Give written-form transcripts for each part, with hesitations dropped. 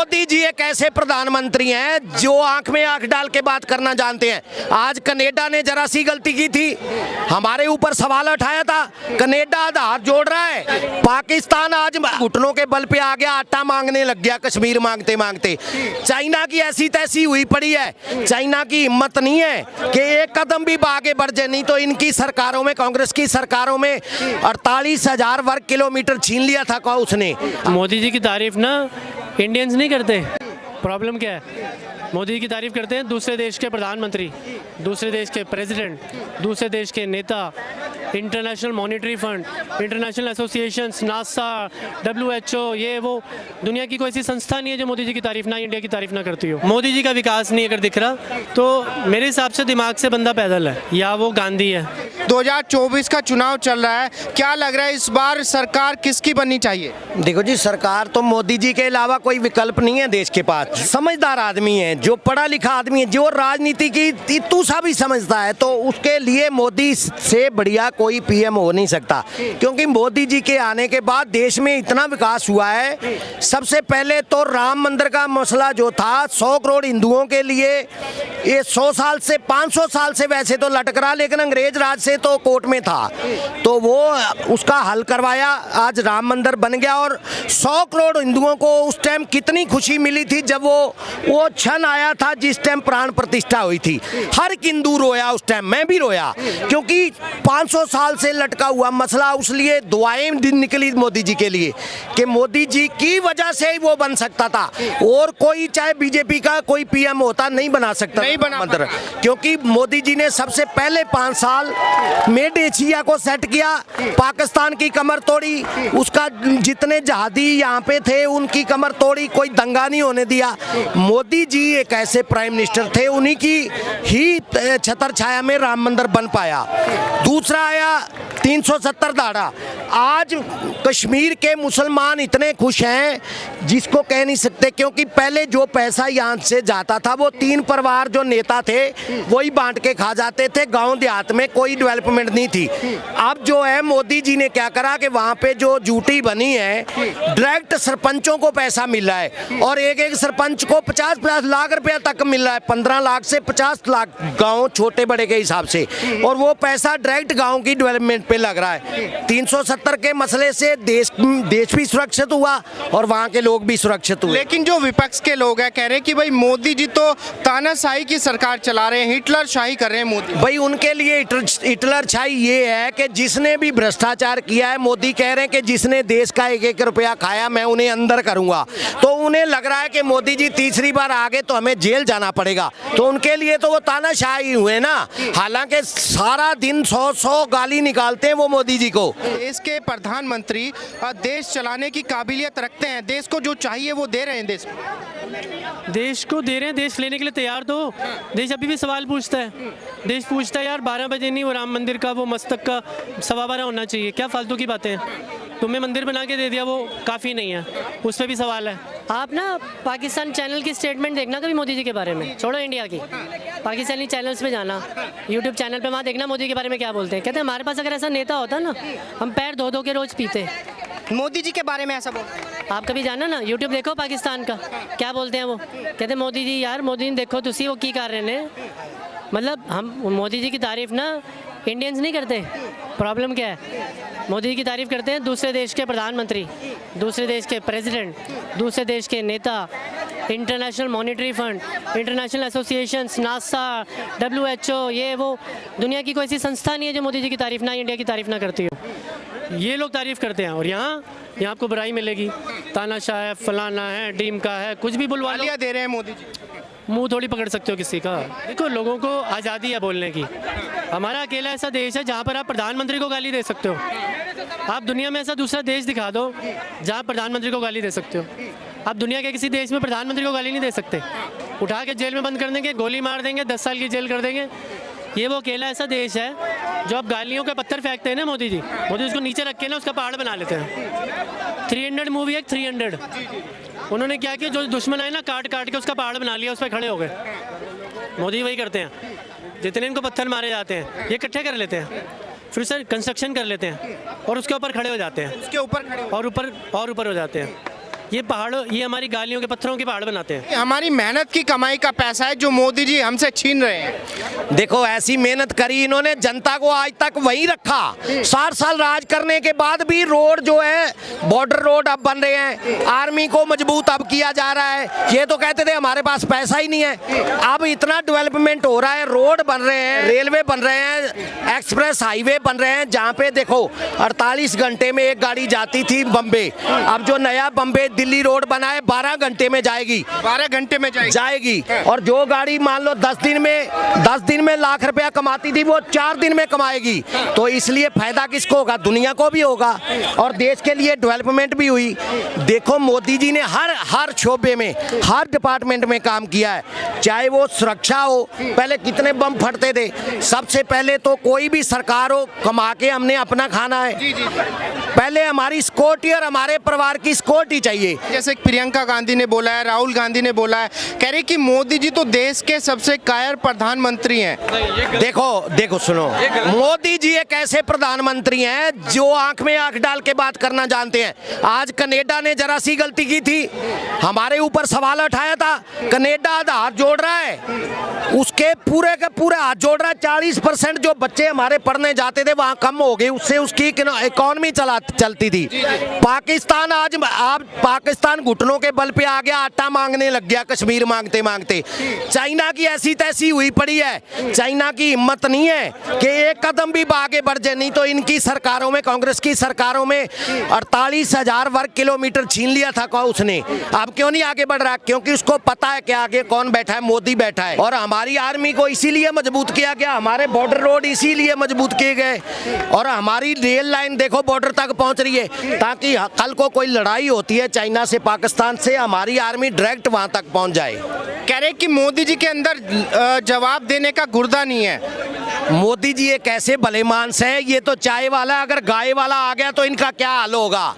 मोदी जी एक ऐसे प्रधानमंत्री हैं जो आंख में आंख डाल के बात करना जानते हैं। आज कनाडा ने जरा सी गलती की थी, हमारे ऊपर सवाल उठाया था, कनाडा हाथ जोड़ रहा है। पाकिस्तान आज घुटनों के बल पे आ गया, आटा मांगने लग गया कश्मीर मांगते मांगते। चाइना की ऐसी तैसी हुई पड़ी है। चाइना की हिम्मत नहीं है कि एक कदम भी आगे बढ़ जाए, नहीं तो इनकी सरकारों में, कांग्रेस की सरकारों में 48,000 वर्ग किलोमीटर छीन लिया था उसने। मोदी जी की तारीफ ना इंडियंस नहीं करते। प्रॉब्लम क्या है? मोदी जी की तारीफ करते हैं दूसरे देश के प्रधानमंत्री, दूसरे देश के प्रेसिडेंट, दूसरे देश के नेता, international monetary fund, international associations, NASA, WHO, ये वो। दुनिया की कोई ऐसी संस्था नहीं है जो मोदी जी की तारीफ ना, इंडिया की तारीफ ना करती हो। मोदी जी का विकास नहीं अगर दिख रहा तो मेरे हिसाब से दिमाग से बंदा पैदल है, या वो गांधी है। 2024 का चुनाव चल रहा है, क्या लग रहा है इस बार सरकार किसकी बननी चाहिए? देखो जी, सरकार तो मोदी जी के अलावा कोई विकल्प नहीं है देश के पास। समझदार आदमी है, जो पढ़ा लिखा आदमी है, जो राजनीति की इतू सा भी समझता है, तो उसके लिए मोदी से बढ़िया कोई PM हो नहीं सकता। क्योंकि मोदी जी के आने के बाद देश में इतना विकास हुआ है। सबसे पहले तो राम मंदिर का मसला जो था 100 करोड़ हिंदुओं के लिए, ये 100 साल से 500 साल से वैसे तो लटक रहा, लेकिन अंग्रेज राज से तो कोर्ट में था, तो वो उसका हल करवाया। आज राम मंदिर बन गया और 100 करोड़ हिंदुओं को उस टाइम कितनी खुशी मिली थी जब वो क्षण आया था जिस टाइम प्राण प्रतिष्ठा हुई थी। हर हिंदू रोया उस टाइम, मैं भी रोया, क्योंकि 500 साल से लटका हुआ मसला, उसलिए दुआएं दिन निकली मोदी जी के लिए कि मोदी जी की वजह से ही वो बन सकता था, और कोई चाहे बीजेपी का कोई PM होता नहीं बना सकता, नहीं बना मंदिर। क्योंकि मोदी जी ने सबसे पहले 5 साल मेड एशिया को सेट किया, पाकिस्तान की कमर तोड़ी, उसका जितने जहादी यहाँ पे थे उनकी कमर तोड़ी, कोई दंगा नहीं होने दिया। मोदी जी एक ऐसे प्राइम मिनिस्टर थे, उन्हीं की ही छतर छाया में राम मंदिर बन पाया। दूसरा आया 370 धारा। आज कश्मीर के मुसलमान इतने खुश हैं जिसको कह नहीं सकते, क्योंकि पहले जो पैसा यहाँ से जाता था वो 3 परिवार जो नेता थे वही बांट के खा जाते थे, गांव देहात में कोई डेवलपमेंट नहीं थी। अब जो है मोदी जी ने क्या करा कि वहाँ पे जो ड्यूटी बनी है, डायरेक्ट सरपंचों को पैसा मिल रहा है, और एक एक सरपंच को 50-50 लाख रुपया तक मिल रहा है, 15 लाख से 50 लाख गाँव छोटे बड़े के हिसाब से, और वो पैसा डायरेक्ट गाँव की डेवलपमेंट पे लग रहा है। 370 के मसले से देश भी सुरक्षित हुआ और वहाँ के लोग भी सुरक्षित हुए। लेकिन जो विपक्ष के लोग हैं कह रहे हैं कि भाई मोदी जी तो तानाशाही की सरकार चला रहे हैं, हिटलर शाही कर रहे हैं मोदी। भाई उनके लिए हिटलर शाही ये है कि जिसने भी भ्रष्टाचार किया है, मोदी कह रहे हैं कि जिसने देश का 1-1 रुपया खाया मैं उन्हें अंदर करूंगा, तो उन्हें लग रहा है कि मोदी जी तीसरी बार आगे तो हमें जेल जाना पड़ेगा, तो उनके लिए तो वो तानाशाही हुए ना। हालांकि सारा दिन 100 गाली निकालते हैं वो मोदी जी को। देश के प्रधानमंत्री देश चलाने की काबिलियत रखते हैं, देश को जो चाहिए वो दे रहे हैं, देश को दे रहे हैं, देश लेने के लिए तैयार तो। देश अभी भी सवाल पूछता है, देश पूछता है यार 12 बजे नहीं, वो राम मंदिर का वो मस्तक का 12:15 होना चाहिए, क्या फालतू की बातें हैं। तुम्हें मंदिर बना के दे दिया, वो काफ़ी नहीं है, उस पर भी सवाल है। आप ना पाकिस्तान चैनल की स्टेटमेंट देखना कभी मोदी जी के बारे में, छोड़ो इंडिया की, पाकिस्तानी चैनल्स पे जाना, यूट्यूब चैनल पे वहाँ देखना मोदी के बारे में क्या बोलते हैं। कहते हैं हमारे पास अगर ऐसा नेता होता ना, हम पैर धो के रोज़ पीते। मोदी जी के बारे में ऐसा बोलते। आप कभी जाना ना, यूट्यूब देखो पाकिस्तान का, क्या बोलते हैं वो। कहते हैं मोदी जी यार, मोदी ने देखो तुसी वो की कर रहे ने। मतलब हम मोदी जी की तारीफ ना इंडियंस नहीं करते। प्रॉब्लम क्या है? मोदी जी की तारीफ करते हैं दूसरे देश के प्रधानमंत्री, दूसरे देश के प्रेसिडेंट, दूसरे देश के नेता, international monetary fund, international associations, NASA, WHO, ये वो। दुनिया की कोई ऐसी संस्था नहीं है जो मोदी जी की तारीफ ना, इंडिया की तारीफ ना करती हो। ये लोग तारीफ करते हैं, और यहाँ आपको बुराई मिलेगी। तानाशाह है, फलाना है, ड्रीम का है, कुछ भी बुलवा लिया दे रहे हैं मोदी जी। मुंह थोड़ी पकड़ सकते हो किसी का। देखो, लोगों को आज़ादी है बोलने की। हमारा अकेला ऐसा देश है जहाँ पर आप प्रधानमंत्री को गाली दे सकते हो। आप दुनिया में ऐसा दूसरा देश दिखा दो जहाँ प्रधानमंत्री को गाली दे सकते हो। आप दुनिया के किसी देश में प्रधानमंत्री को गाली नहीं दे सकते। उठा के जेल में बंद कर देंगे, गोली मार देंगे, 10 साल की जेल कर देंगे। ये वो अकेला ऐसा देश है जो आप गालियों के पत्थर फेंकते हैं ना, मोदी जी उसको नीचे रख के ना उसका पहाड़ बना लेते हैं। 300 मूवी है, 300 उन्होंने क्या किया, जो दुश्मन आए ना काट के उसका पहाड़ बना लिया, उस पर खड़े हो गए। मोदी वही करते हैं, जितने इनको पत्थर मारे जाते हैं ये इकट्ठे कर लेते हैं, फिर सर कंस्ट्रक्शन कर लेते हैं और उसके ऊपर खड़े हो जाते हैं, उसके ऊपर खड़े और ऊपर हो जाते हैं। ये पहाड़ों, ये हमारी गालियों के पत्थरों के पहाड़ बनाते हैं। हमारी मेहनत की कमाई का पैसा है जो मोदी जी हमसे छीन रहे हैं। देखो ऐसी मेहनत करी इन्होंने, जनता को आज तक वहीं रखा। 60 साल राज करने के बाद भी रोड जो है, बॉर्डर रोड अब बन रहे हैं, आर्मी को मजबूत अब किया जा रहा है। ये तो कहते थे हमारे पास पैसा ही नहीं है, अब इतना डेवलपमेंट हो रहा है, रोड बन रहे हैं, रेलवे बन रहे हैं, एक्सप्रेस हाईवे बन रहे हैं, जहाँ पे देखो 48 घंटे में एक गाड़ी जाती थी बम्बे, अब जो नया बम्बे दिल्ली रोड बना है 12 घंटे में जाएगी। 12 घंटे में जाएगी। और जो गाड़ी मान लो 10 दिन में लाख रुपया कमाती थी, वो 4 दिन में कमाएगी। तो इसलिए फायदा किसको होगा? दुनिया को भी होगा और देश के लिए डेवलपमेंट भी हुई। देखो मोदी जी ने हर शोबे में, हर डिपार्टमेंट में काम किया है, चाहे वो सुरक्षा हो, पहले कितने बम फटते थे, सबसे पहले तो कोई भी सरकार हो, कमा के हमने अपना खाना है, पहले हमारी सिक्योरिटी और हमारे परिवार की सिक्योरिटी चाहिए। जैसे प्रियंका गांधी ने बोला है, राहुल गांधी ने बोला है, कह रहे कि मोदी जी तो देश के सबसे कायर प्रधानमंत्री हैं। देखो सुनो, मोदी जी एक ऐसे प्रधानमंत्री हैं जो आंख में आंख डाल के बात करना जानते हैं। आज कनाडा ने जरा सी गलती की थी, हमारे ऊपर सवाल उठाया था, कनाडा हाथ जोड़ रहा है, उसके पूरे के पूरे हाथ जोड़ रहा है। 40% जो बच्चे हमारे पढ़ने जाते थे वहां कम हो गए, उससे उसकी इकोनॉमी चलती थी। पाकिस्तान आज पाकिस्तान घुटनों के बल पे आ गया, आटा मांगने लग गया कश्मीर मांगते मांगते। चाइना की ऐसी तैसी हुई पड़ी है, चाइना की हिम्मत नहीं है कि एक कदम भी आगे बढ़ जाए। नहीं तो इनकी सरकारों में, कांग्रेस की सरकारों में 48,000 वर्ग किलोमीटर छीन लिया था उसने। अब क्यों नहीं आगे बढ़ रहा? क्योंकि उसको पता है कि आगे कौन बैठा है, मोदी बैठा है। और हमारी आर्मी को इसीलिए मजबूत किया गया, हमारे बॉर्डर रोड इसीलिए मजबूत किए गए, और हमारी रेल लाइन देखो बॉर्डर तक पहुंच रही है, ताकि कल को कोई लड़ाई होती है चाइना से, पाकिस्तान से, हमारी आर्मी डायरेक्ट वहां तक पहुंच जाए। कह रहे कि मोदी जी के अंदर जवाब देने का गुर्दा नहीं है। मोदी जी एक ऐसे भले मानस है, ये तो चाय वाला, अगर गाय वाला आ गया तो इनका क्या हाल होगा,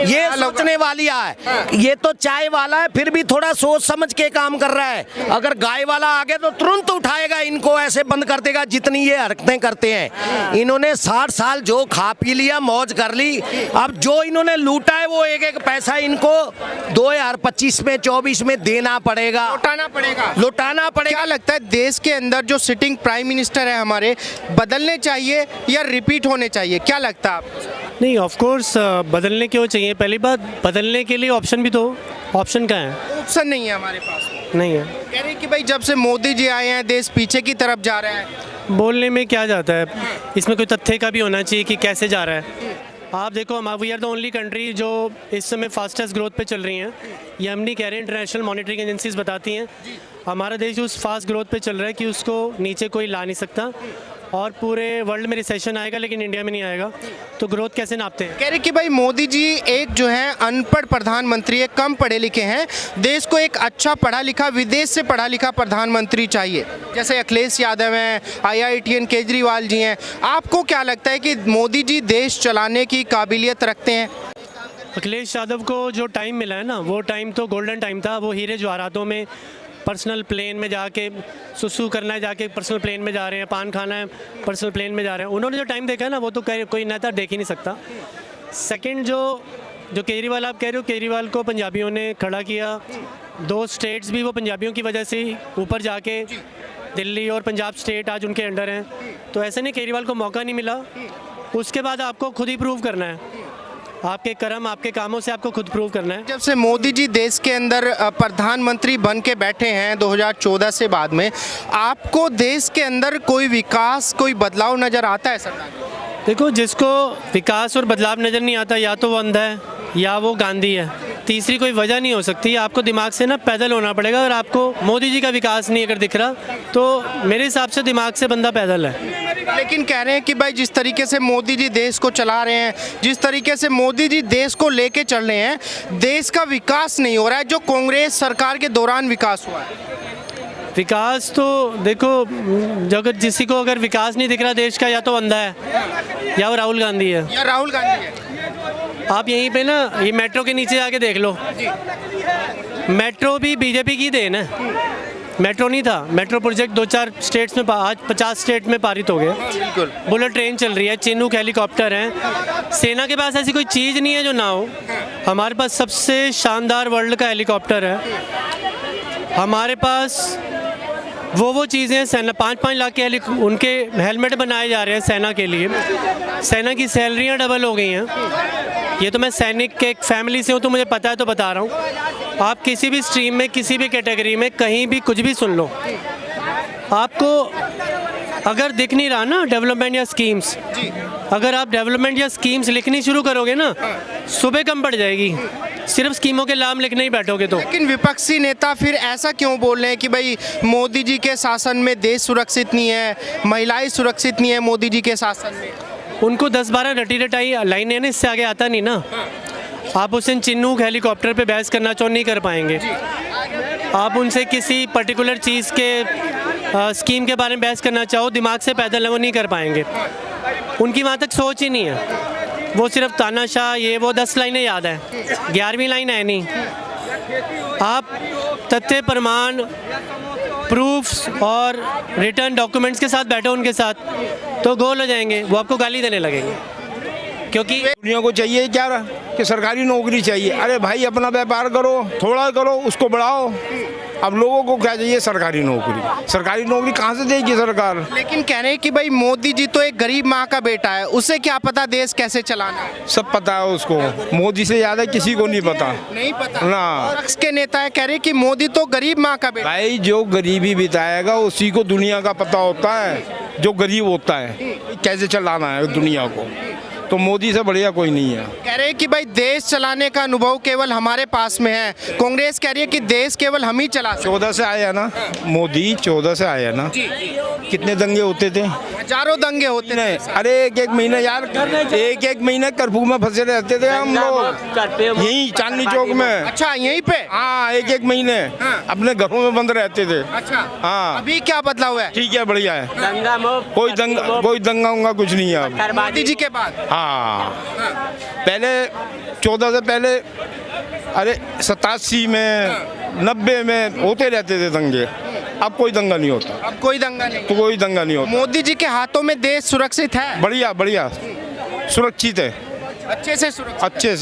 ये सोचने वाली है। ये तो चाय वाला है, फिर भी थोड़ा सोच समझ के काम कर रहा है। अगर गाय वाला आ गया तो तुरंत उठाएगा इनको, ऐसे बंद कर देगा जितनी ये हरकतें करते हैं। इन्होंने 60 साल जो खा पी लिया, मौज कर ली, अब जो इन्होंने लूटा है वो एक एक पैसा इनको 2025 में 24 में देना पड़ेगा, लुटाना पड़ेगा। क्या लगता है देश के अंदर जो सिटिंग प्राइम मिनिस्टर है हमारे, बदलने चाहिए या रिपीट होने चाहिए? क्या लगता है आपको? नहीं, ऑफ कोर्स बदलने क्यों चाहिए? पहली बात, बदलने के लिए ऑप्शन भी तो, ऑप्शन कहाँ है? ऑप्शन नहीं है हमारे पास, नहीं है। कह रहे कि भाई जब से मोदी जी आए हैं देश पीछे की तरफ जा रहा है। बोलने में क्या जाता है, इसमें कोई तथ्य का भी होना चाहिए कि कैसे जा रहा है। आप देखो, हम we are the only country जो इस समय फास्टेस्ट ग्रोथ पे चल रही हैं। ये हम नहीं कह रहे, इंटरनेशनल मॉनिटरिंग एजेंसीज बताती हैं। हमारा देश उस फास्ट ग्रोथ पे चल रहा है कि उसको नीचे कोई ला नहीं सकता, और पूरे वर्ल्ड में रिसेशन आएगा लेकिन इंडिया में नहीं आएगा। तो ग्रोथ कैसे नापते हैं? कह रहे कि भाई मोदी जी एक जो है अनपढ़ प्रधानमंत्री है, कम पढ़े लिखे हैं, देश को एक अच्छा पढ़ा लिखा, विदेश से पढ़ा लिखा प्रधानमंत्री चाहिए। जैसे अखिलेश यादव हैं, IITN केजरीवाल जी हैं। आपको क्या लगता है कि मोदी जी देश चलाने की काबिलियत रखते हैं? अखिलेश यादव को जो टाइम मिला है ना, वो टाइम तो गोल्डन टाइम था। वो हीरे जवाहरातों में पर्सनल प्लेन में जाके सुसु करना है, जाके पर्सनल प्लेन में जा रहे हैं, पान खाना है पर्सनल प्लेन में जा रहे हैं। उन्होंने जो टाइम देखा है ना, वो तो कोई नेता देख ही नहीं सकता। सेकंड, जो केजरीवाल आप कह रहे हो, केजरीवाल को पंजाबियों ने खड़ा किया, 2 स्टेट्स भी वो पंजाबियों की वजह से ऊपर जाके, दिल्ली और पंजाब स्टेट आज उनके अंडर हैं। तो ऐसे नहीं, केजरीवाल को मौका नहीं मिला। उसके बाद आपको खुद ही प्रूव करना है, आपके कर्म, आपके कामों से आपको खुद प्रूव करना है। जब से मोदी जी देश के अंदर प्रधानमंत्री बन के बैठे हैं 2014 से बाद में, आपको देश के अंदर कोई विकास, कोई बदलाव नज़र आता है सरकार? देखो, जिसको विकास और बदलाव नज़र नहीं आता, या तो वो अंधा है या वो गांधी है। तीसरी कोई वजह नहीं हो सकती। आपको दिमाग से ना पैदल होना पड़ेगा। अगर आपको मोदी जी का विकास नहीं अगर दिख रहा, तो मेरे हिसाब से दिमाग से बंदा पैदल है। लेकिन कह रहे हैं कि भाई जिस तरीके से मोदी जी देश को चला रहे हैं, जिस तरीके से मोदी जी देश को लेके चल रहे हैं, देश का विकास नहीं हो रहा है जो कांग्रेस सरकार के दौरान विकास हुआ है। विकास तो देखो, अगर किसी को अगर विकास नहीं दिख रहा देश का, या तो अंधा है या वो राहुल गांधी है। या राहुल गांधी है। आप यहीं पे ना, ये मेट्रो के नीचे आके देख लो, मेट्रो भी बीजेपी की देन है। मेट्रो नहीं था, मेट्रो प्रोजेक्ट 2-4 स्टेट्स में आज 50 स्टेट में पारित हो गए। बिल्कुल। बुलेट ट्रेन चल रही है, चिनूक हेलीकॉप्टर हैं। सेना के पास ऐसी कोई चीज़ नहीं है जो ना हो। हमारे पास सबसे शानदार वर्ल्ड का हेलीकॉप्टर है। हमारे पास वो चीज़ें सेना 5-5 लाख के उनके हेलमेट बनाए जा रहे हैं सेना के लिए। सेना की सैलरियाँ डबल हो गई हैं। ये तो मैं सैनिक के एक फैमिली से हूँ तो मुझे पता है, तो बता रहा हूँ। आप किसी भी स्ट्रीम में, किसी भी कैटेगरी में, कहीं भी कुछ भी सुन लो, आपको अगर दिख नहीं रहा ना डेवलपमेंट या स्कीम्स, अगर आप डेवलपमेंट या स्कीम्स लिखनी शुरू करोगे ना, सुबह कम पड़ जाएगी। सिर्फ स्कीमों के नाम लिखने ही बैठोगे तो। लेकिन विपक्षी नेता फिर ऐसा क्यों बोल रहे हैं कि भाई मोदी जी के शासन में देश सुरक्षित नहीं है, महिलाएं सुरक्षित नहीं है मोदी जी के शासन में? उनको 10-12 रटी रटाई लाइनें ना, इससे आगे आता नहीं ना। आप उस चिन्नूक हेलीकॉप्टर पे बहस करना चाहो, नहीं कर पाएंगे। आप उनसे किसी पर्टिकुलर चीज़ के स्कीम के बारे में बहस करना चाहो, दिमाग से पैदल है, वो नहीं कर पाएंगे। उनकी वहाँ तक सोच ही नहीं है। वो सिर्फ तानाशाह, ये वो 10 लाइनें याद है, 11वीं लाइन है नहीं। आप तथ्य, प्रमाण, प्रूफ्स और रिटर्न डॉक्यूमेंट्स के साथ बैठो उनके साथ, तो गोल हो जाएंगे। वो आपको गाली देने लगेंगे, क्योंकि दुनिया को चाहिए क्या कि सरकारी नौकरी चाहिए। अरे भाई अपना व्यापार करो, थोड़ा करो, उसको बढ़ाओ। अब लोगों को क्या चाहिए? सरकारी नौकरी। सरकारी नौकरी कहाँ से देगी सरकार? लेकिन कह रहे हैं कि भाई मोदी जी तो एक गरीब माँ का बेटा है, उसे क्या पता देश कैसे चलाना है? सब पता है उसको, मोदी से ज़्यादा किसी को नहीं पता। नहीं पता ना। विपक्ष के नेता है, कह रहे कि मोदी तो गरीब माँ का बेटा। भाई जो गरीबी बिताएगा उसी को दुनिया का पता होता है, जो गरीब होता है कैसे चलाना है दुनिया को। तो मोदी से बढ़िया कोई नहीं है। कह रहे हैं कि भाई देश चलाने का अनुभव केवल हमारे पास में है। कांग्रेस कह रही है कि देश केवल हम ही चला सकते। 14 से आया ना मोदी, 14 से आया ना। कितने दंगे होते थे? हजारों दंगे होते नहीं, अरे एक महीने यार, एक महीने कर्फ्यू में फंसे रहते थे हम लोग, यहीं चांदनी चौक में। अच्छा, यहीं पे? हाँ, एक महीने अपने घरों में बंद रहते थे। अच्छा, हाँ। अभी क्या बदला हुआ है? ठीक है, बढ़िया है। कोई दंगा उंगा कुछ नहीं है अब मोदी जी के बाद। हाँ, पहले 14 से पहले, अरे 87 में 90 में होते रहते थे दंगे। अब कोई दंगा नहीं होता। अब कोई दंगा नहीं। तो कोई दंगा नहीं होता। मोदी जी के हाथों में देश सुरक्षित है? बढ़िया बढ़िया सुरक्षित है, अच्छे से सुरक्षित। अच्छे से।